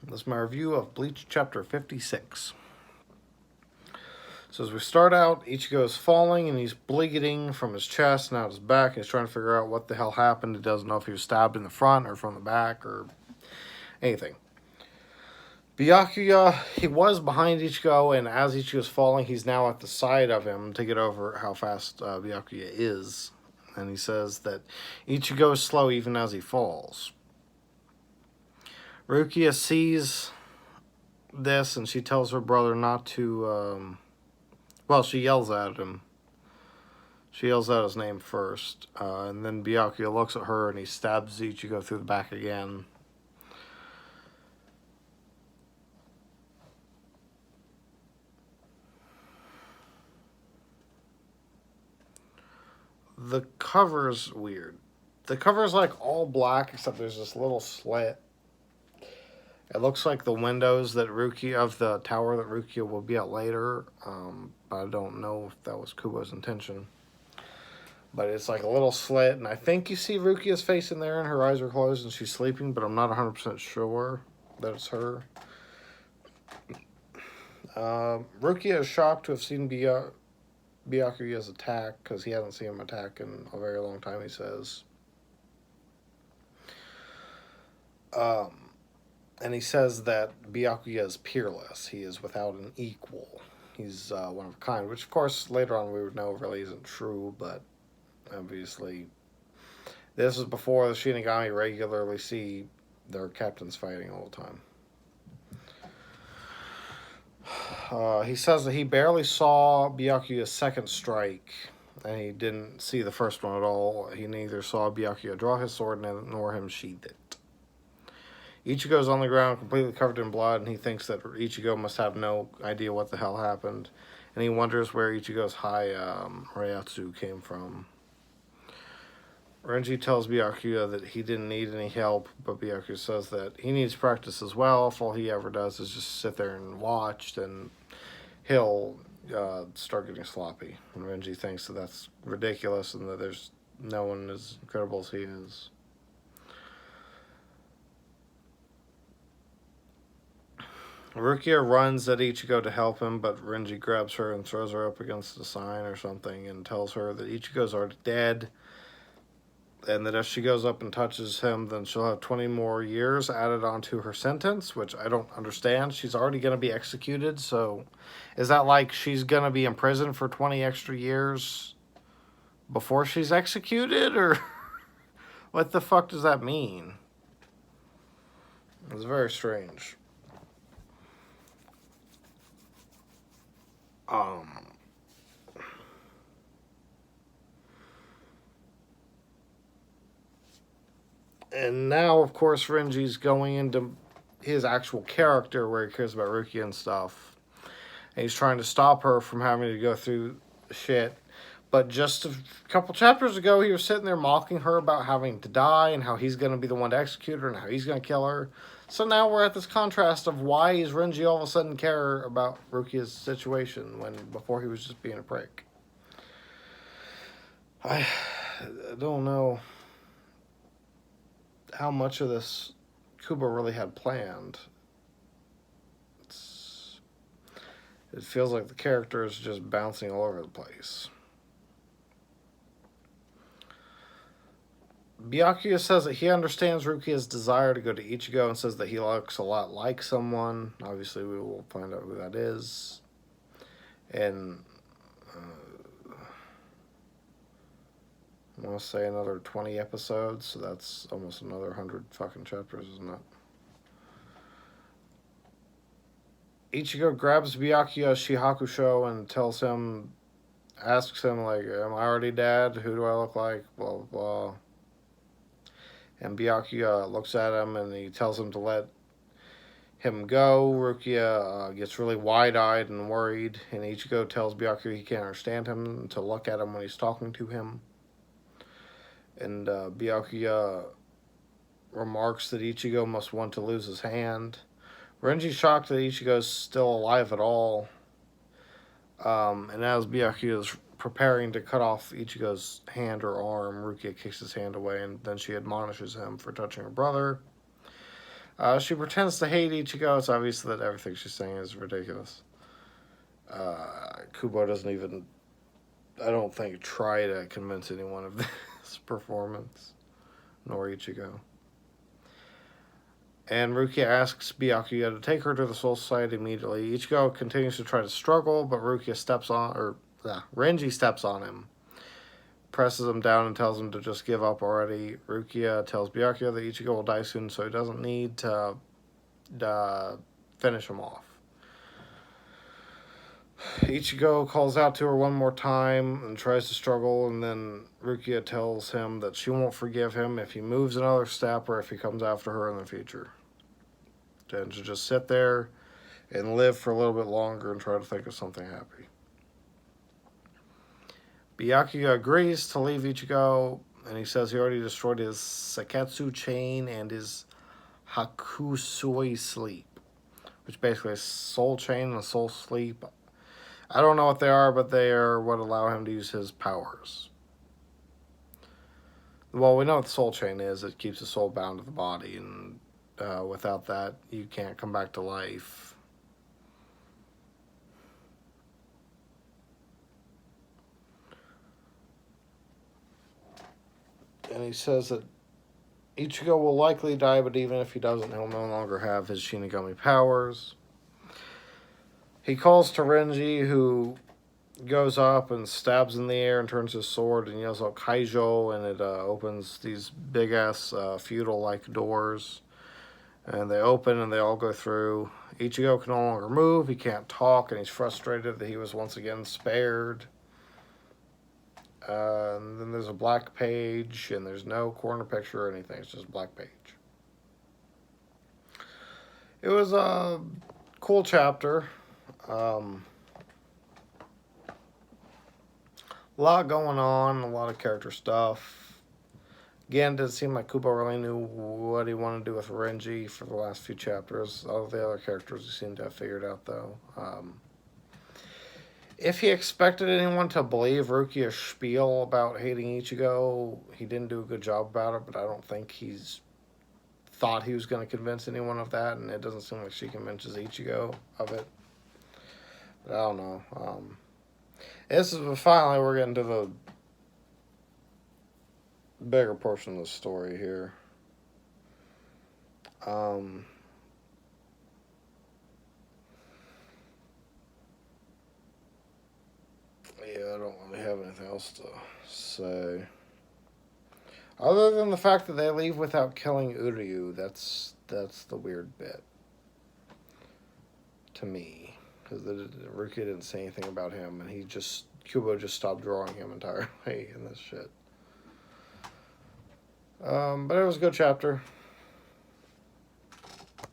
This is my review of Bleach Chapter 56. So as we start out, Ichigo is falling and he's bleeding from his chest and out his back. And he's trying to figure out what the hell happened. He doesn't know if he was stabbed in the front or from the back or anything. Byakuya, he was behind Ichigo, and as Ichigo's falling, he's now at the side of him to get over how fast Byakuya is. And he says that Ichigo is slow even as he falls. Rukia sees this and she tells her brother not to, she yells at him. She yells out his name first, and then Byakuya looks at her and he stabs Ichigo through the back again. The cover's weird. The cover's like all black except there's this little slit. It looks like the windows that of the tower that Rukia will be at later. But I don't know if that was Kubo's intention. But it's like a little slit, and I think you see Rukia's face in there, and her eyes are closed, and she's sleeping, but I'm not 100% sure that it's her. Rukia is shocked to have seen Byakuya's attack, because he hasn't seen him attack in a very long time, he says. And he says that Byakuya is peerless. He is without an equal. He's one of a kind, which of course later on we would know really isn't true, but obviously this is before the Shinigami regularly see their captains fighting all the time. He says that he barely saw Byakuya's second strike, and he didn't see the first one at all. He neither saw Byakuya draw his sword nor him sheath it. Ichigo's on the ground completely covered in blood, and he thinks that Ichigo must have no idea what the hell happened. And he wonders where Ichigo's high Reiatsu came from. Renji tells Byakuya that he didn't need any help, but Byakuya says that he needs practice as well. If all he ever does is just sit there and watch, then he'll start getting sloppy. And Renji thinks that that's ridiculous and that there's no one as incredible as he is. Rukia runs at Ichigo to help him, but Renji grabs her and throws her up against a sign or something and tells her that Ichigo's already dead, and that if she goes up and touches him, then she'll have 20 more years added onto her sentence, which I don't understand. She's already going to be executed, so is that like she's going to be in prison for 20 extra years before she's executed, or what the fuck does that mean? It's very strange. And now, of course, Renji's going into his actual character where he cares about Rukia and stuff. And he's trying to stop her from having to go through shit. But just a couple chapters ago, he was sitting there mocking her about having to die and how he's going to be the one to execute her and how he's going to kill her. So now we're at this contrast of why is Renji all of a sudden care about Rukia's situation when before he was just being a prick. I don't know how much of this Kubo really had planned. It feels like the character is just bouncing all over the place. Byakuya says that he understands Rukia's desire to go to Ichigo and says that he looks a lot like someone. Obviously, we will find out who that is. And I want to say another 20 episodes, so that's almost another 100 fucking chapters, isn't it? Ichigo grabs Byakuya's Shihakusho and asks him, like, am I already dead? Who do I look like? Blah, blah, blah. And Byakuya looks at him and he tells him to let him go. Rukia gets really wide-eyed and worried, and Ichigo tells Byakuya he can't understand him and to look at him when he's talking to him. And Byakuya remarks that Ichigo must want to lose his hand. Renji's shocked that Ichigo's still alive at all. And as Byakuya's preparing to cut off Ichigo's hand or arm, Rukia kicks his hand away, and then she admonishes him for touching her brother. She pretends to hate Ichigo. It's obvious that everything she's saying is ridiculous. Kubo doesn't even, I don't think, try to convince anyone of this performance, nor Ichigo. And Rukia asks Byakuya to take her to the Soul Society immediately. Ichigo continues to try to struggle, but Renji steps on him, presses him down, and tells him to just give up already. Rukia tells Byakuya that Ichigo will die soon, so he doesn't need to finish him off. Ichigo calls out to her one more time and tries to struggle, and then Rukia tells him that she won't forgive him if he moves another step or if he comes after her in the future. And to just sit there and live for a little bit longer and try to think of something happy. Byakuya agrees to leave Ichigo, and he says he already destroyed his Seketsu chain and his Hakusui sleep, which basically is soul chain and soul sleep. I don't know what they are, but they are what allow him to use his powers. Well, we know what the soul chain is. It keeps the soul bound to the body, and without that, you can't come back to life. And he says that Ichigo will likely die, but even if he doesn't, he'll no longer have his Shinigami powers. He calls to Renji, who goes up and stabs in the air and turns his sword and yells out Kaijo, and it opens these big-ass feudal-like doors. And they open and they all go through. Ichigo can no longer move, he can't talk, and he's frustrated that he was once again spared. And then there's a black page, and there's no corner picture or anything, it's just a black page. It was a cool chapter. A lot going on, a lot of character stuff. Again, it didn't seem like Kubo really knew what he wanted to do with Renji for the last few chapters. All the other characters he seemed to have figured out, though. If he expected anyone to believe Rukia's spiel about hating Ichigo, he didn't do a good job about it, but I don't think he's thought he was going to convince anyone of that, and it doesn't seem like she convinces Ichigo of it. But I don't know. Finally, we're getting to the bigger portion of the story here. Yeah, I don't really have anything else to say. Other than the fact that they leave without killing Uryu, that's the weird bit. To me. Because Rukia didn't say anything about him, and Kubo just stopped drawing him entirely in this shit. But it was a good chapter.